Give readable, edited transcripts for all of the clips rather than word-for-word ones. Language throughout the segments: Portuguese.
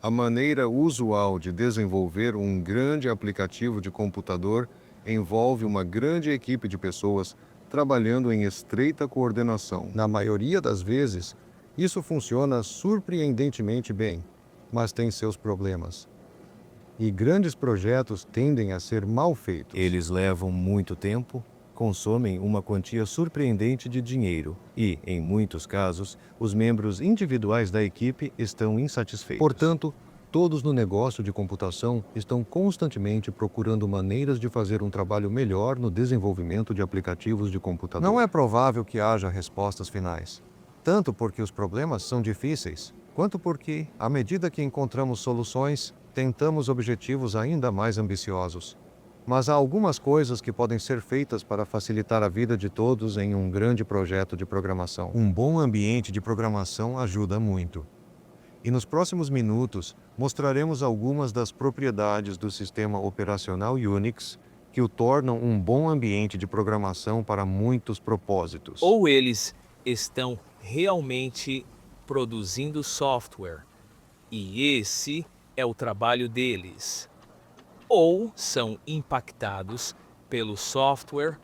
A maneira usual de desenvolver um grande aplicativo de computador envolve uma grande equipe de pessoas trabalhando em estreita coordenação. Na maioria das vezes, isso funciona surpreendentemente bem, mas tem seus problemas. E grandes projetos tendem a ser mal feitos. Eles levam muito tempo, consomem uma quantia surpreendente de dinheiro e, em muitos casos, os membros individuais da equipe estão insatisfeitos. Portanto, todos no negócio de computação estão constantemente procurando maneiras de fazer um trabalho melhor no desenvolvimento de aplicativos de computador. Não é provável que haja respostas finais, tanto porque os problemas são difíceis, quanto porque, à medida que encontramos soluções, tentamos objetivos ainda mais ambiciosos. Mas há algumas coisas que podem ser feitas para facilitar a vida de todos em um grande projeto de programação. Um bom ambiente de programação ajuda muito. E nos próximos minutos, mostraremos algumas das propriedades do sistema operacional Unix que o tornam um bom ambiente de programação para muitos propósitos. Ou eles estão realmente produzindo software, e esse é o trabalho deles. Ou são impactados pelo software,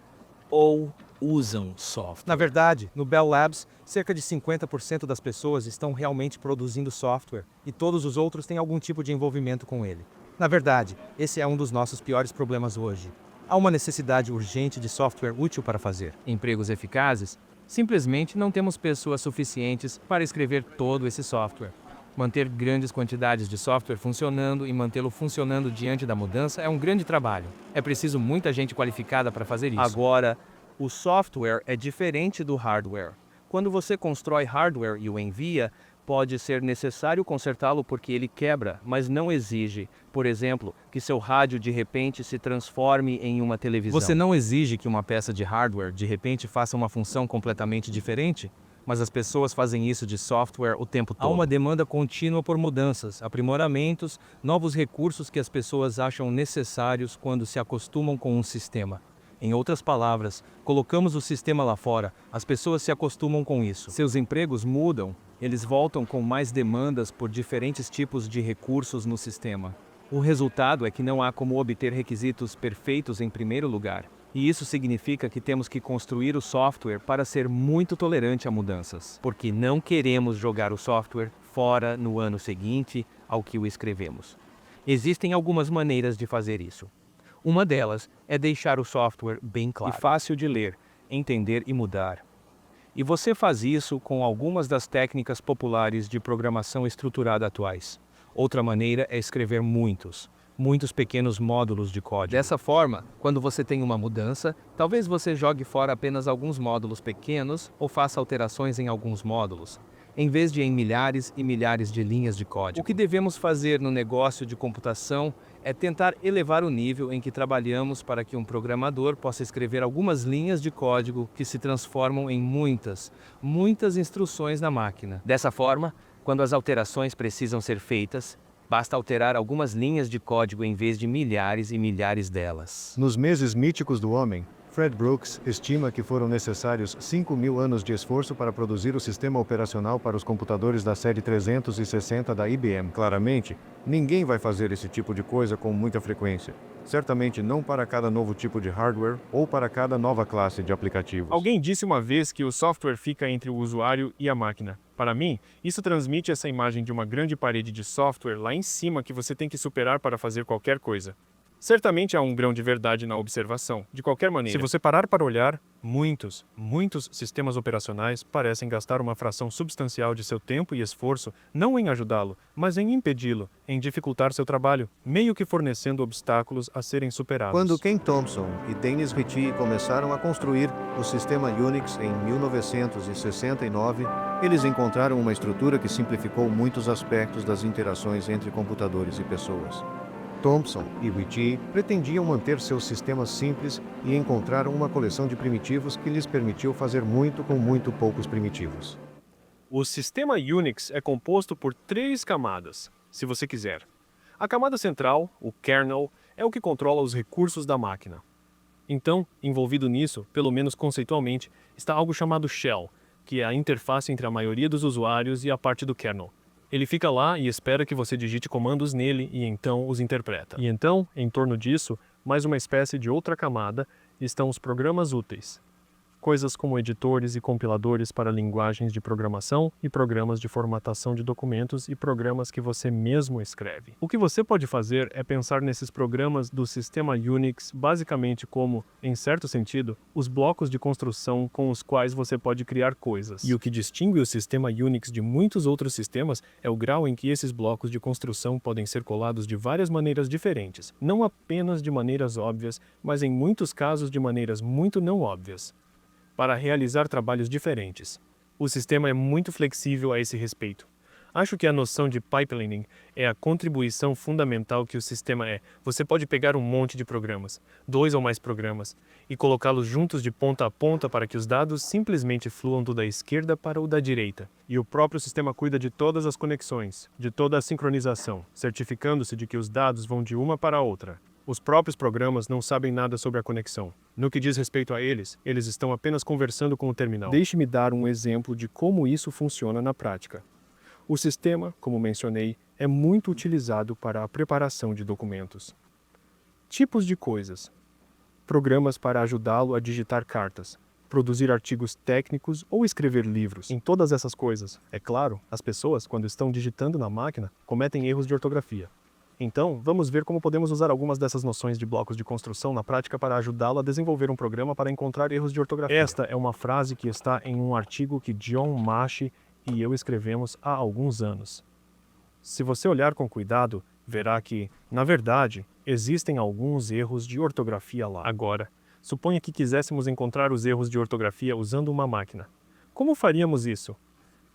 ou usam software. Na verdade, no Bell Labs, cerca de 50% das pessoas estão realmente produzindo software e todos os outros têm algum tipo de envolvimento com ele. Na verdade, esse é um dos nossos piores problemas hoje. Há uma necessidade urgente de software útil para fazer empregos eficazes. Simplesmente não temos pessoas suficientes para escrever todo esse software. Manter grandes quantidades de software funcionando e mantê-lo funcionando diante da mudança é um grande trabalho. É preciso muita gente qualificada para fazer isso. Agora, o software é diferente do hardware. Quando você constrói hardware e o envia, pode ser necessário consertá-lo porque ele quebra, mas não exige, por exemplo, que seu rádio de repente se transforme em uma televisão. Você não exige que uma peça de hardware de repente faça uma função completamente diferente? Mas as pessoas fazem isso de software o tempo todo. Há uma demanda contínua por mudanças, aprimoramentos, novos recursos que as pessoas acham necessários quando se acostumam com um sistema. Em outras palavras, colocamos o sistema lá fora, as pessoas se acostumam com isso. Seus empregos mudam, eles voltam com mais demandas por diferentes tipos de recursos no sistema. O resultado é que não há como obter requisitos perfeitos em primeiro lugar. E isso significa que temos que construir o software para ser muito tolerante a mudanças, porque não queremos jogar o software fora no ano seguinte ao que o escrevemos. Existem algumas maneiras de fazer isso. Uma delas é deixar o software bem claro e fácil de ler, entender e mudar. E você faz isso com algumas das técnicas populares de programação estruturada atuais. Outra maneira é escrever muitos pequenos módulos de código. Dessa forma, quando você tem uma mudança, talvez você jogue fora apenas alguns módulos pequenos ou faça alterações em alguns módulos, em vez de em milhares e milhares de linhas de código. O que devemos fazer no negócio de computação é tentar elevar o nível em que trabalhamos para que um programador possa escrever algumas linhas de código que se transformam em muitas instruções na máquina. Dessa forma, quando as alterações precisam ser feitas, basta alterar algumas linhas de código em vez de milhares e milhares delas. Nos meses míticos do homem, Fred Brooks estima que foram necessários 5.000 anos de esforço para produzir o sistema operacional para os computadores da série 360 da IBM. Claramente, ninguém vai fazer esse tipo de coisa com muita frequência. Certamente não para cada novo tipo de hardware ou para cada nova classe de aplicativos. Alguém disse uma vez que o software fica entre o usuário e a máquina. Para mim, isso transmite essa imagem de uma grande parede de software lá em cima que você tem que superar para fazer qualquer coisa. Certamente há um grão de verdade na observação. De qualquer maneira, se você parar para olhar, muitos sistemas operacionais parecem gastar uma fração substancial de seu tempo e esforço não em ajudá-lo, mas em impedi-lo, em dificultar seu trabalho, meio que fornecendo obstáculos a serem superados. Quando Ken Thompson e Dennis Ritchie começaram a construir o sistema Unix em 1969, eles encontraram uma estrutura que simplificou muitos aspectos das interações entre computadores e pessoas. Thompson e Ritchie pretendiam manter seus sistemas simples e encontraram uma coleção de primitivos que lhes permitiu fazer muito com muito poucos primitivos. O sistema Unix é composto por 3 camadas, se você quiser. A camada central, o kernel, é o que controla os recursos da máquina. Então, envolvido nisso, pelo menos conceitualmente, está algo chamado shell, que é a interface entre a maioria dos usuários e a parte do kernel. Ele fica lá e espera que você digite comandos nele e então os interpreta. E então, em torno disso, mais uma espécie de outra camada, estão os programas úteis. Coisas como editores e compiladores para linguagens de programação e programas de formatação de documentos e programas que você mesmo escreve. O que você pode fazer é pensar nesses programas do sistema Unix basicamente como, em certo sentido, os blocos de construção com os quais você pode criar coisas. E o que distingue o sistema Unix de muitos outros sistemas é o grau em que esses blocos de construção podem ser colados de várias maneiras diferentes, não apenas de maneiras óbvias, mas em muitos casos de maneiras muito não óbvias, para realizar trabalhos diferentes. O sistema é muito flexível a esse respeito. Acho que a noção de pipelining é a contribuição fundamental que o sistema é. Você pode pegar um monte de programas, 2 ou mais programas, e colocá-los juntos de ponta a ponta para que os dados simplesmente fluam do da esquerda para o da direita. E o próprio sistema cuida de todas as conexões, de toda a sincronização, certificando-se de que os dados vão de uma para a outra. Os próprios programas não sabem nada sobre a conexão. No que diz respeito a eles estão apenas conversando com o terminal. Deixe-me dar um exemplo de como isso funciona na prática. O sistema, como mencionei, é muito utilizado para a preparação de documentos. Tipos de coisas. Programas para ajudá-lo a digitar cartas, produzir artigos técnicos ou escrever livros. Em todas essas coisas, é claro, as pessoas, quando estão digitando na máquina, cometem erros de ortografia. Então, vamos ver como podemos usar algumas dessas noções de blocos de construção na prática para ajudá-lo a desenvolver um programa para encontrar erros de ortografia. Esta é uma frase que está em um artigo que John Mashi e eu escrevemos há alguns anos. Se você olhar com cuidado, verá que, na verdade, existem alguns erros de ortografia lá. Agora, suponha que quiséssemos encontrar os erros de ortografia usando uma máquina. Como faríamos isso?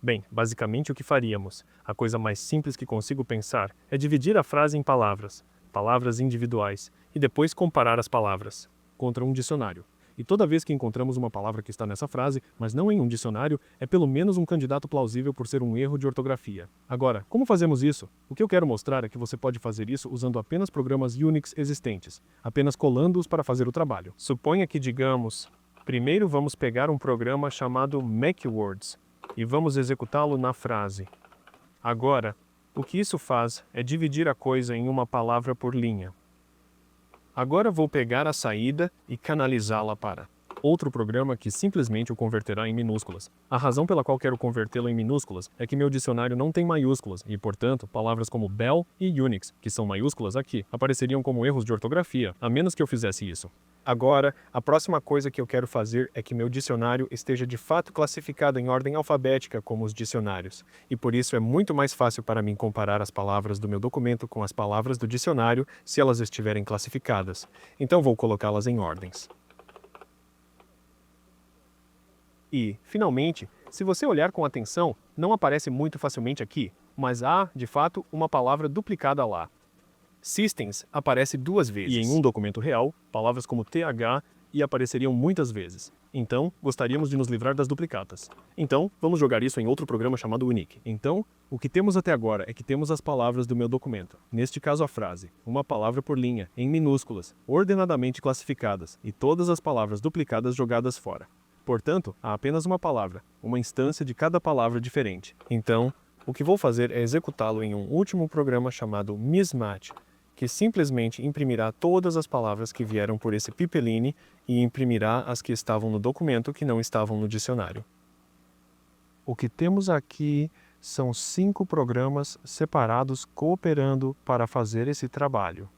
Bem, basicamente o que faríamos, a coisa mais simples que consigo pensar, é dividir a frase em palavras, palavras individuais, e depois comparar as palavras, contra um dicionário. E toda vez que encontramos uma palavra que está nessa frase, mas não em um dicionário, é pelo menos um candidato plausível por ser um erro de ortografia. Agora, como fazemos isso? O que eu quero mostrar é que você pode fazer isso usando apenas programas Unix existentes, apenas colando-os para fazer o trabalho. Suponha que digamos, primeiro vamos pegar um programa chamado MakeWords, e vamos executá-lo na frase. Agora, o que isso faz é dividir a coisa em uma palavra por linha. Agora vou pegar a saída e canalizá-la para outro programa que simplesmente o converterá em minúsculas. A razão pela qual quero convertê-lo em minúsculas é que meu dicionário não tem maiúsculas e, portanto, palavras como Bell e Unix, que são maiúsculas aqui, apareceriam como erros de ortografia, a menos que eu fizesse isso. Agora, a próxima coisa que eu quero fazer é que meu dicionário esteja de fato classificado em ordem alfabética como os dicionários, e por isso é muito mais fácil para mim comparar as palavras do meu documento com as palavras do dicionário se elas estiverem classificadas. Então vou colocá-las em ordens. E, finalmente, se você olhar com atenção, não aparece muito facilmente aqui, mas há, de fato, uma palavra duplicada lá. Systems aparece 2 vezes. E em um documento real, palavras como TH e apareceriam muitas vezes. Então, gostaríamos de nos livrar das duplicatas. Então, vamos jogar isso em outro programa chamado Unique. Então, o que temos até agora é que temos as palavras do meu documento. Neste caso, a frase, uma palavra por linha, em minúsculas, ordenadamente classificadas, e todas as palavras duplicadas jogadas fora. Portanto, há apenas uma palavra, uma instância de cada palavra diferente. Então, o que vou fazer é executá-lo em um último programa chamado Mismatch, que simplesmente imprimirá todas as palavras que vieram por esse pipeline e imprimirá as que estavam no documento que não estavam no dicionário. O que temos aqui são 5 programas separados cooperando para fazer esse trabalho,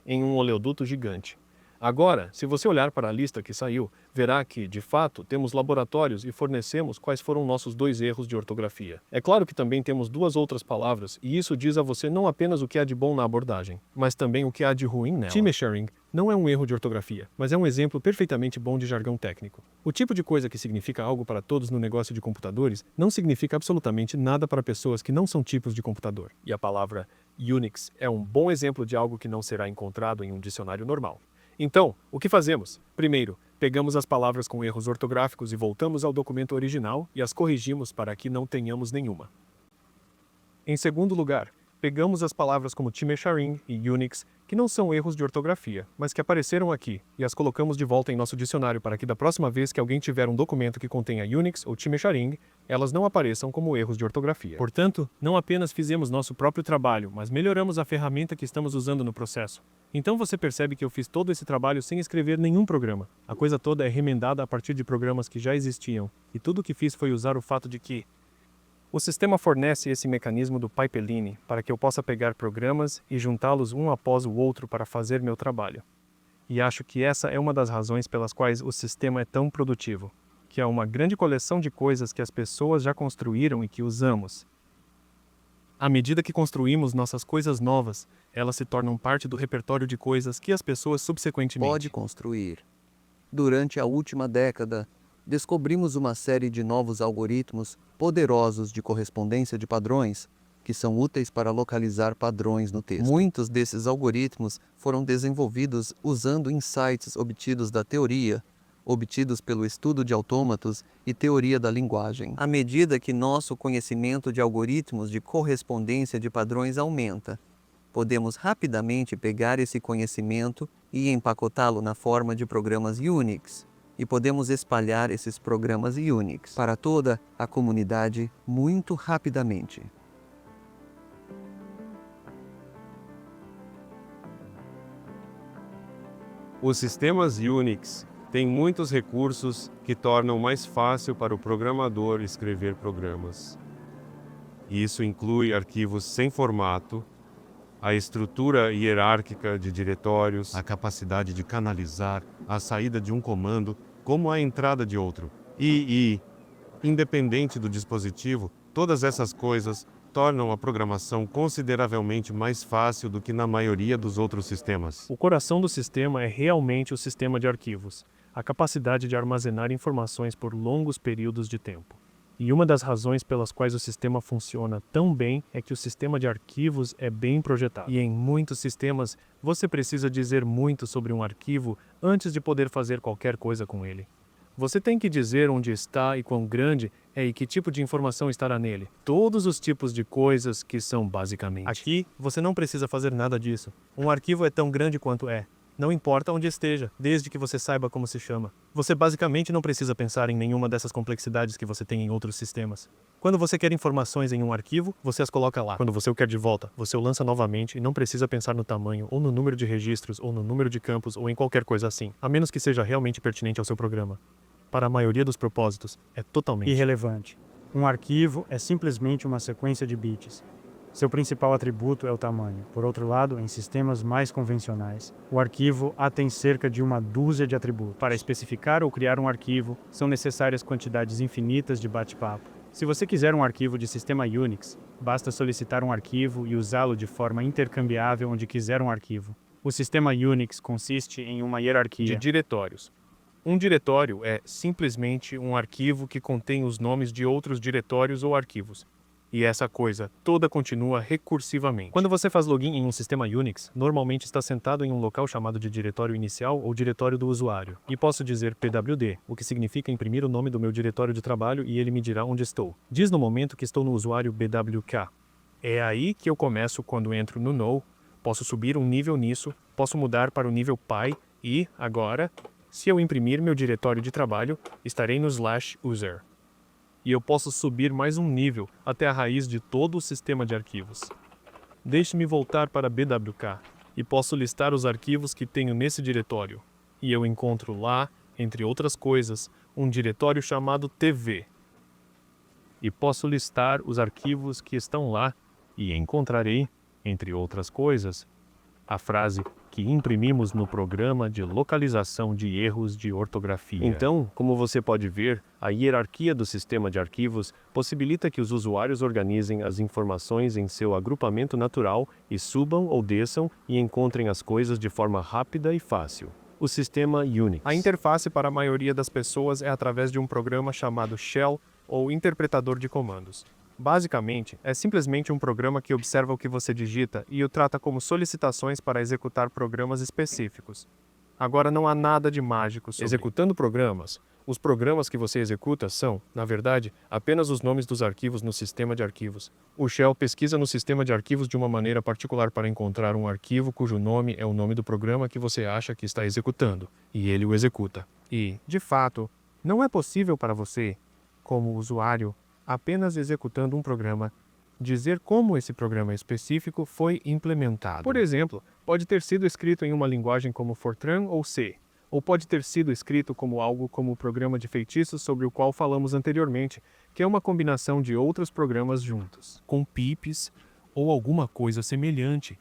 em um oleoduto gigante. Agora, se você olhar para a lista que saiu, verá que, de fato, temos laboratórios e fornecemos quais foram nossos 2 erros de ortografia. É claro que também temos 2 outras palavras, e isso diz a você não apenas o que há de bom na abordagem, mas também o que há de ruim nela. Time sharing não é um erro de ortografia, mas é um exemplo perfeitamente bom de jargão técnico. O tipo de coisa que significa algo para todos no negócio de computadores não significa absolutamente nada para pessoas que não são tipos de computador. E a palavra Unix é um bom exemplo de algo que não será encontrado em um dicionário normal. Então, o que fazemos? Primeiro, pegamos as palavras com erros ortográficos e voltamos ao documento original e as corrigimos para que não tenhamos nenhuma. Em segundo lugar, pegamos as palavras como Timesharing e Unix, que não são erros de ortografia, mas que apareceram aqui, e as colocamos de volta em nosso dicionário para que da próxima vez que alguém tiver um documento que contenha Unix ou Timesharing, elas não apareçam como erros de ortografia. Portanto, não apenas fizemos nosso próprio trabalho, mas melhoramos a ferramenta que estamos usando no processo. Então você percebe que eu fiz todo esse trabalho sem escrever nenhum programa. A coisa toda é remendada a partir de programas que já existiam, e tudo o que fiz foi usar o fato de que o sistema fornece esse mecanismo do pipeline para que eu possa pegar programas e juntá-los um após o outro para fazer meu trabalho. E acho que essa é uma das razões pelas quais o sistema é tão produtivo, que é uma grande coleção de coisas que as pessoas já construíram e que usamos. À medida que construímos nossas coisas novas, elas se tornam parte do repertório de coisas que as pessoas subsequentemente Pode construir. Durante a última década, descobrimos uma série de novos algoritmos poderosos de correspondência de padrões, que são úteis para localizar padrões no texto. Muitos desses algoritmos foram desenvolvidos usando insights obtidos da teoria, obtidos pelo estudo de autômatos e teoria da linguagem. À medida que nosso conhecimento de algoritmos de correspondência de padrões aumenta, podemos rapidamente pegar esse conhecimento e empacotá-lo na forma de programas Unix. E podemos espalhar esses programas Unix para toda a comunidade muito rapidamente. Os sistemas Unix têm muitos recursos que tornam mais fácil para o programador escrever programas. Isso inclui arquivos sem formato, a estrutura hierárquica de diretórios, A capacidade de canalizar a saída de um comando como a entrada de outro. Independente do dispositivo, todas essas coisas tornam a programação consideravelmente mais fácil do que na maioria dos outros sistemas. O coração do sistema é realmente o sistema de arquivos, a capacidade de armazenar informações por longos períodos de tempo. E uma das razões pelas quais o sistema funciona tão bem é que o sistema de arquivos é bem projetado. E em muitos sistemas, você precisa dizer muito sobre um arquivo antes de poder fazer qualquer coisa com ele. Você tem que dizer onde está e quão grande é e que tipo de informação estará nele. Todos os tipos de coisas que são basicamente. Aqui, você não precisa fazer nada disso. Um arquivo é tão grande quanto é. Não importa onde esteja, desde que você saiba como se chama. Você basicamente não precisa pensar em nenhuma dessas complexidades que você tem em outros sistemas. Quando você quer informações em um arquivo, você as coloca lá. Quando você o quer de volta, você o lança novamente e não precisa pensar no tamanho, ou no número de registros, ou no número de campos, ou em qualquer coisa assim, a menos que seja realmente pertinente ao seu programa. Para a maioria dos propósitos, é totalmente irrelevante. Um arquivo é simplesmente uma sequência de bits. Seu principal atributo é o tamanho. Por outro lado, em sistemas mais convencionais, o arquivo tem cerca de uma dúzia de atributos. Para especificar ou criar um arquivo, são necessárias quantidades infinitas de bate-papo. Se você quiser um arquivo de sistema Unix, basta solicitar um arquivo e usá-lo de forma intercambiável onde quiser um arquivo. O sistema Unix consiste em uma hierarquia de diretórios. Um diretório é simplesmente um arquivo que contém os nomes de outros diretórios ou arquivos. E essa coisa toda continua recursivamente. Quando você faz login em um sistema Unix, normalmente está sentado em um local chamado de diretório inicial ou diretório do usuário. E posso dizer pwd, o que significa imprimir o nome do meu diretório de trabalho e ele me dirá onde estou. Diz no momento que estou no usuário bwk. É aí que eu começo quando entro no no, posso subir um nível nisso, posso mudar para o nível py e, agora, se eu imprimir meu diretório de trabalho, estarei no /user. E eu posso subir mais um nível até a raiz de todo o sistema de arquivos. Deixe-me voltar para BWK e posso listar os arquivos que tenho nesse diretório. E eu encontro lá, entre outras coisas, um diretório chamado TV. E posso listar os arquivos que estão lá e encontrarei, entre outras coisas, a frase que imprimimos no programa de localização de erros de ortografia. Então, como você pode ver, a hierarquia do sistema de arquivos possibilita que os usuários organizem as informações em seu agrupamento natural e subam ou desçam e encontrem as coisas de forma rápida e fácil. O sistema Unix. A interface para a maioria das pessoas é através de um programa chamado Shell ou interpretador de comandos. Basicamente, é simplesmente um programa que observa o que você digita e o trata como solicitações para executar programas específicos. Agora não há nada de mágico sobre executando programas. Os programas que você executa são, na verdade, apenas os nomes dos arquivos no sistema de arquivos. O shell pesquisa no sistema de arquivos de uma maneira particular para encontrar um arquivo cujo nome é o nome do programa que você acha que está executando, e ele o executa. E, de fato, não é possível para você, como usuário, apenas executando um programa, dizer como esse programa específico foi implementado. Por exemplo, pode ter sido escrito em uma linguagem como Fortran ou C, ou pode ter sido escrito como algo como o programa de feitiços sobre o qual falamos anteriormente, que é uma combinação de outros programas juntos, com pips ou alguma coisa semelhante,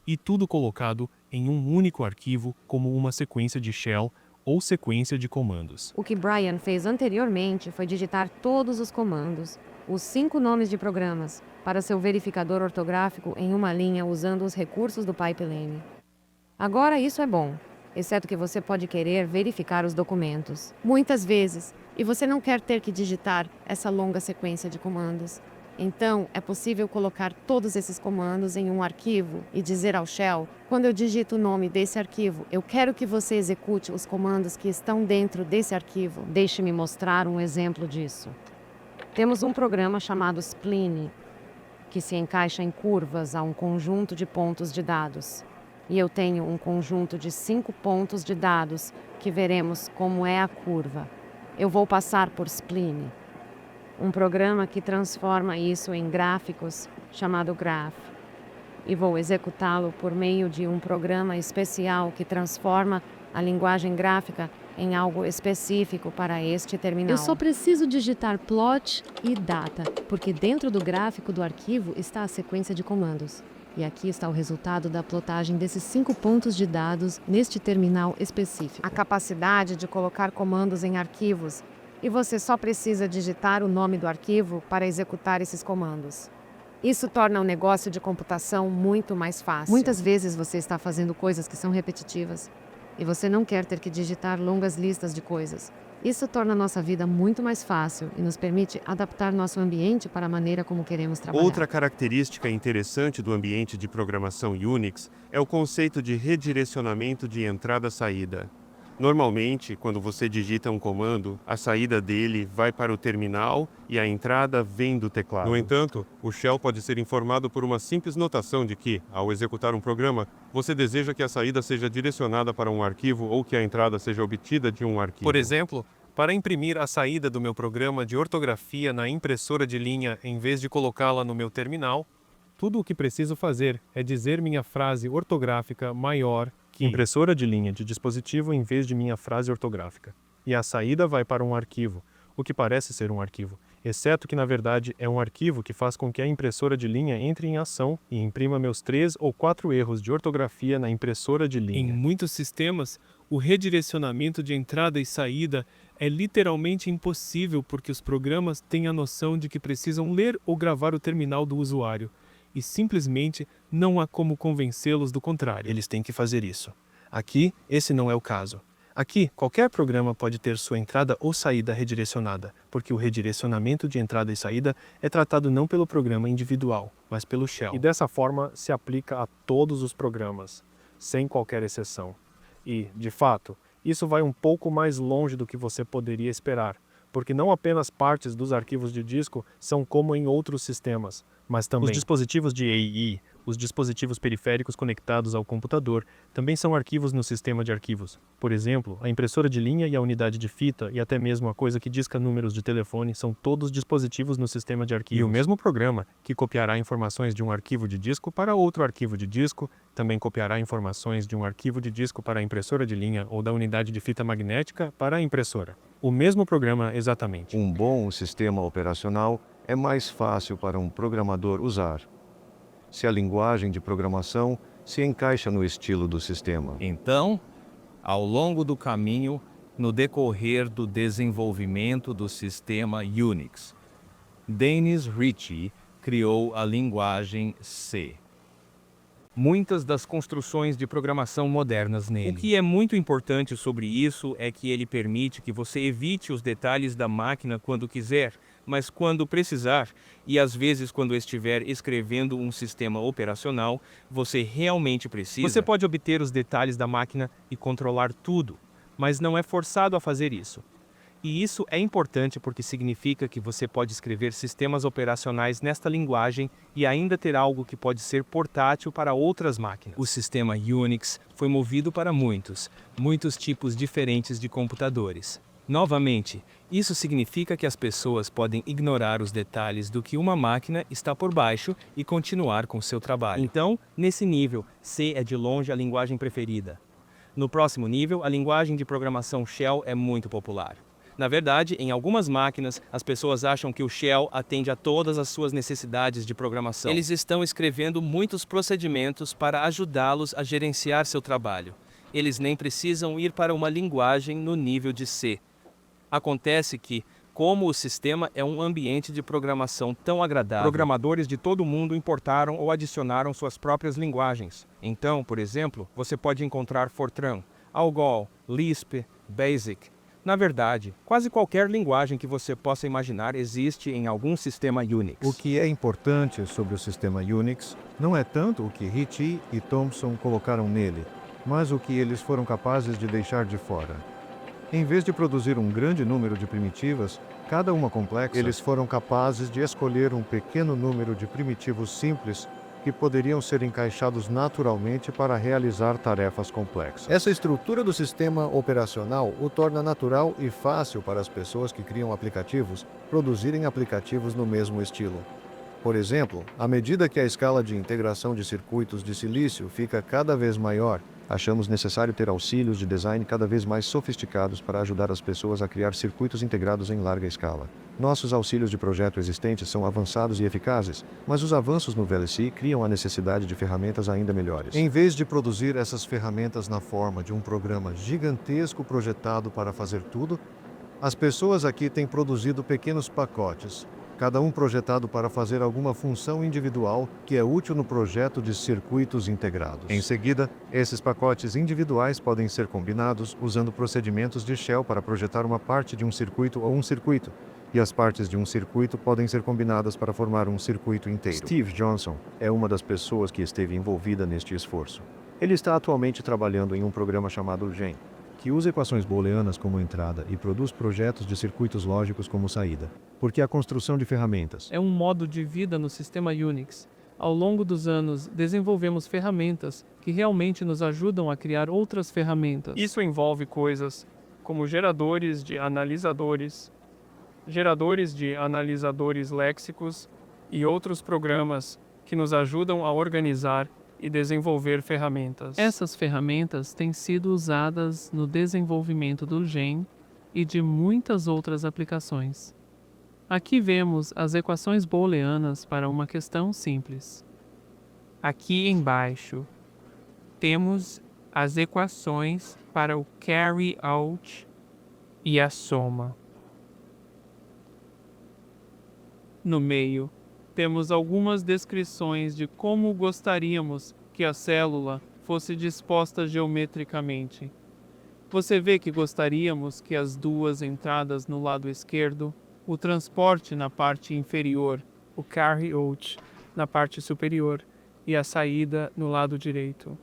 e tudo colocado em um único arquivo como uma sequência de shell ou sequência de comandos. O que Brian fez anteriormente foi digitar todos os comandos, os 5 nomes de programas, para seu verificador ortográfico em uma linha usando os recursos do pipeline. Agora isso é bom, exceto que você pode querer verificar os documentos, muitas vezes, e você não quer ter que digitar essa longa sequência de comandos. Então, é possível colocar todos esses comandos em um arquivo e dizer ao shell, quando eu digito o nome desse arquivo, eu quero que você execute os comandos que estão dentro desse arquivo. Deixe-me mostrar um exemplo disso. Temos um programa chamado Spline, que se encaixa em curvas a um conjunto de pontos de dados. E eu tenho um conjunto de 5 pontos de dados que veremos como é a curva. Eu vou passar por Spline, um programa que transforma isso em gráficos chamado Graph. E vou executá-lo por meio de um programa especial que transforma a linguagem gráfica em algo específico para este terminal. Eu só preciso digitar plot e data, porque dentro do gráfico do arquivo está a sequência de comandos. E aqui está o resultado da plotagem desses 5 pontos de dados neste terminal específico. A capacidade de colocar comandos em arquivos, e você só precisa digitar o nome do arquivo para executar esses comandos. Isso torna o negócio de computação muito mais fácil. Muitas vezes você está fazendo coisas que são repetitivas e você não quer ter que digitar longas listas de coisas. Isso torna nossa vida muito mais fácil e nos permite adaptar nosso ambiente para a maneira como queremos trabalhar. Outra característica interessante do ambiente de programação Unix é o conceito de redirecionamento de entrada-saída. Normalmente, quando você digita um comando, a saída dele vai para o terminal e a entrada vem do teclado. No entanto, o shell pode ser informado por uma simples notação de que, ao executar um programa, você deseja que a saída seja direcionada para um arquivo ou que a entrada seja obtida de um arquivo. Por exemplo, para imprimir a saída do meu programa de ortografia na impressora de linha em vez de colocá-la no meu terminal, tudo o que preciso fazer é dizer minha frase ortográfica maior que impressora de linha de dispositivo em vez de minha frase ortográfica. E a saída vai para um arquivo, o que parece ser um arquivo, exceto que na verdade é um arquivo que faz com que a impressora de linha entre em ação e imprima meus 3 ou 4 erros de ortografia na impressora de linha. Em muitos sistemas, o redirecionamento de entrada e saída é literalmente impossível porque os programas têm a noção de que precisam ler ou gravar o terminal do usuário, e simplesmente não há como convencê-los do contrário. Eles têm que fazer isso. Aqui, esse não é o caso. Aqui, qualquer programa pode ter sua entrada ou saída redirecionada, porque o redirecionamento de entrada e saída é tratado não pelo programa individual, mas pelo shell. E dessa forma se aplica a todos os programas, sem qualquer exceção. E, de fato, isso vai um pouco mais longe do que você poderia esperar, porque não apenas partes dos arquivos de disco são como em outros sistemas, mas também os dispositivos de AEE, os dispositivos periféricos conectados ao computador, também são arquivos no sistema de arquivos. Por exemplo, a impressora de linha e a unidade de fita e até mesmo a coisa que disca números de telefone são todos dispositivos no sistema de arquivos. E o mesmo programa, que copiará informações de um arquivo de disco para outro arquivo de disco, também copiará informações de um arquivo de disco para a impressora de linha ou da unidade de fita magnética para a impressora. O mesmo programa exatamente. Um bom sistema operacional é mais fácil para um programador usar, se a linguagem de programação se encaixa no estilo do sistema. Então, ao longo do caminho, no decorrer do desenvolvimento do sistema Unix, Dennis Ritchie criou a linguagem C. Muitas das construções de programação modernas nele. O que é muito importante sobre isso é que ele permite que você evite os detalhes da máquina quando quiser, mas quando precisar, e às vezes quando estiver escrevendo um sistema operacional, você realmente precisa. Você pode obter os detalhes da máquina e controlar tudo, mas não é forçado a fazer isso. E isso é importante porque significa que você pode escrever sistemas operacionais nesta linguagem e ainda ter algo que pode ser portátil para outras máquinas. O sistema Unix foi movido para muitos tipos diferentes de computadores. Novamente, isso significa que as pessoas podem ignorar os detalhes do que uma máquina está por baixo e continuar com seu trabalho. Então, nesse nível, C é de longe a linguagem preferida. No próximo nível, a linguagem de programação Shell é muito popular. Na verdade, em algumas máquinas, as pessoas acham que o Shell atende a todas as suas necessidades de programação. Eles estão escrevendo muitos procedimentos para ajudá-los a gerenciar seu trabalho. Eles nem precisam ir para uma linguagem no nível de C. Acontece que, como o sistema é um ambiente de programação tão agradável, programadores de todo o mundo importaram ou adicionaram suas próprias linguagens. Então, por exemplo, você pode encontrar Fortran, Algol, Lisp, Basic. Na verdade, quase qualquer linguagem que você possa imaginar existe em algum sistema Unix. O que é importante sobre o sistema Unix não é tanto o que Ritchie e Thompson colocaram nele, mas o que eles foram capazes de deixar de fora. Em vez de produzir um grande número de primitivas, cada uma complexa, eles foram capazes de escolher um pequeno número de primitivos simples que poderiam ser encaixados naturalmente para realizar tarefas complexas. Essa estrutura do sistema operacional o torna natural e fácil para as pessoas que criam aplicativos produzirem aplicativos no mesmo estilo. Por exemplo, à medida que a escala de integração de circuitos de silício fica cada vez maior, achamos necessário ter auxílios de design cada vez mais sofisticados para ajudar as pessoas a criar circuitos integrados em larga escala. Nossos auxílios de projeto existentes são avançados e eficazes, mas os avanços no VLC criam a necessidade de ferramentas ainda melhores. Em vez de produzir essas ferramentas na forma de um programa gigantesco projetado para fazer tudo, as pessoas aqui têm produzido pequenos pacotes, cada um projetado para fazer alguma função individual que é útil no projeto de circuitos integrados. Em seguida, esses pacotes individuais podem ser combinados usando procedimentos de Shell para projetar uma parte de um circuito ou um circuito, e as partes de um circuito podem ser combinadas para formar um circuito inteiro. Steve Johnson é uma das pessoas que esteve envolvida neste esforço. Ele está atualmente trabalhando em um programa chamado GEM, que usa equações booleanas como entrada e produz projetos de circuitos lógicos como saída, porque a construção de ferramentas é um modo de vida no sistema Unix. Ao longo dos anos, desenvolvemos ferramentas que realmente nos ajudam a criar outras ferramentas. Isso envolve coisas como geradores de analisadores léxicos e outros programas que nos ajudam a organizar e desenvolver ferramentas. Essas ferramentas têm sido usadas no desenvolvimento do GEM e de muitas outras aplicações. Aqui vemos as equações booleanas para uma questão simples. Aqui embaixo temos as equações para o carry out e a soma. No meio, temos algumas descrições de como gostaríamos que a célula fosse disposta geometricamente. Você vê que gostaríamos que as duas entradas no lado esquerdo, o transporte na parte inferior, o carry out na parte superior e a saída no lado direito.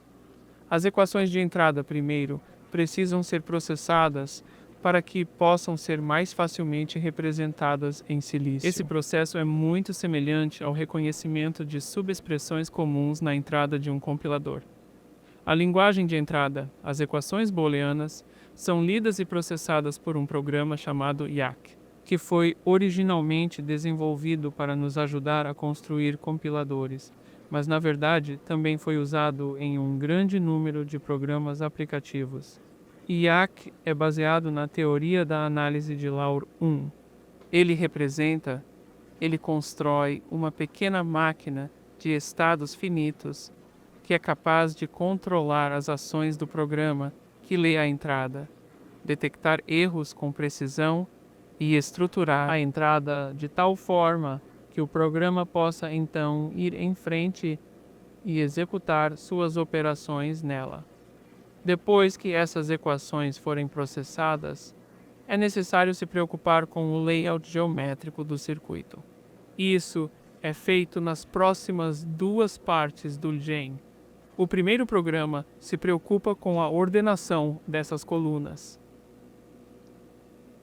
As equações de entrada primeiro precisam ser processadas para que possam ser mais facilmente representadas em silício. Esse processo é muito semelhante ao reconhecimento de subexpressões comuns na entrada de um compilador. A linguagem de entrada, as equações booleanas, são lidas e processadas por um programa chamado IAC, que foi originalmente desenvolvido para nos ajudar a construir compiladores, mas na verdade também foi usado em um grande número de programas aplicativos. IAC é baseado na teoria da análise de Laur 1. Ele constrói uma pequena máquina de estados finitos que é capaz de controlar as ações do programa que lê a entrada, detectar erros com precisão e estruturar a entrada de tal forma que o programa possa então ir em frente e executar suas operações nela. Depois que essas equações forem processadas, é necessário se preocupar com o layout geométrico do circuito. Isso é feito nas próximas duas partes do GEM. O primeiro programa se preocupa com a ordenação dessas colunas.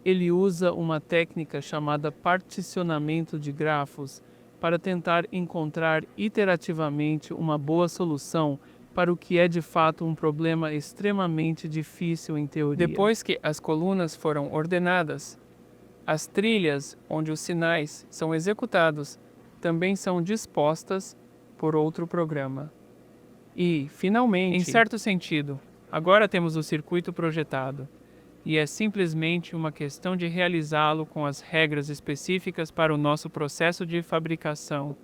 Ele usa uma técnica chamada particionamento de grafos para tentar encontrar iterativamente uma boa solução para o que é de fato um problema extremamente difícil em teoria. Depois que as colunas foram ordenadas, as trilhas onde os sinais são executados também são dispostas por outro programa. E, finalmente, em certo sentido, agora temos o circuito projetado, e é simplesmente uma questão de realizá-lo com as regras específicas para o nosso processo de fabricação.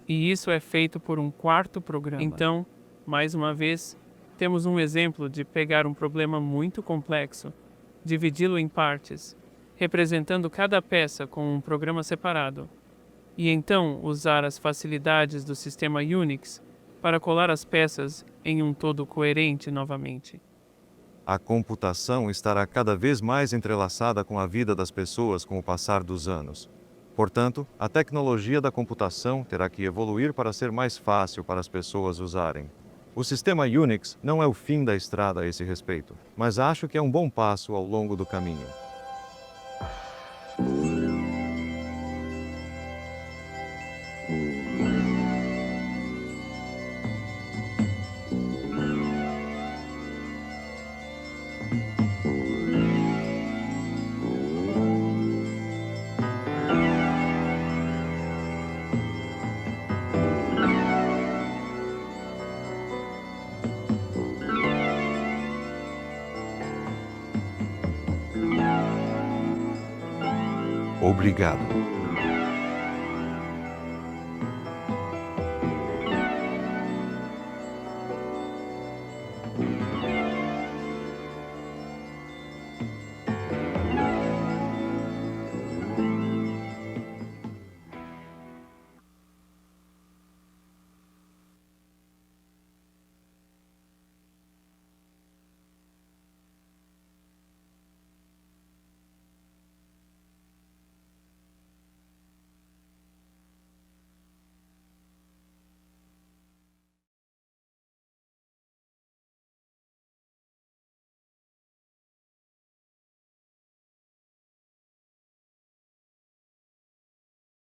E isso é feito por um quarto programa. Então, mais uma vez, temos um exemplo de pegar um problema muito complexo, dividi-lo em partes, representando cada peça com um programa separado, e então usar as facilidades do sistema Unix para colar as peças em um todo coerente novamente. A computação estará cada vez mais entrelaçada com a vida das pessoas com o passar dos anos. Portanto, a tecnologia da computação terá que evoluir para ser mais fácil para as pessoas usarem. O sistema Unix não é o fim da estrada a esse respeito, mas acho que é um bom passo ao longo do caminho. Obrigado.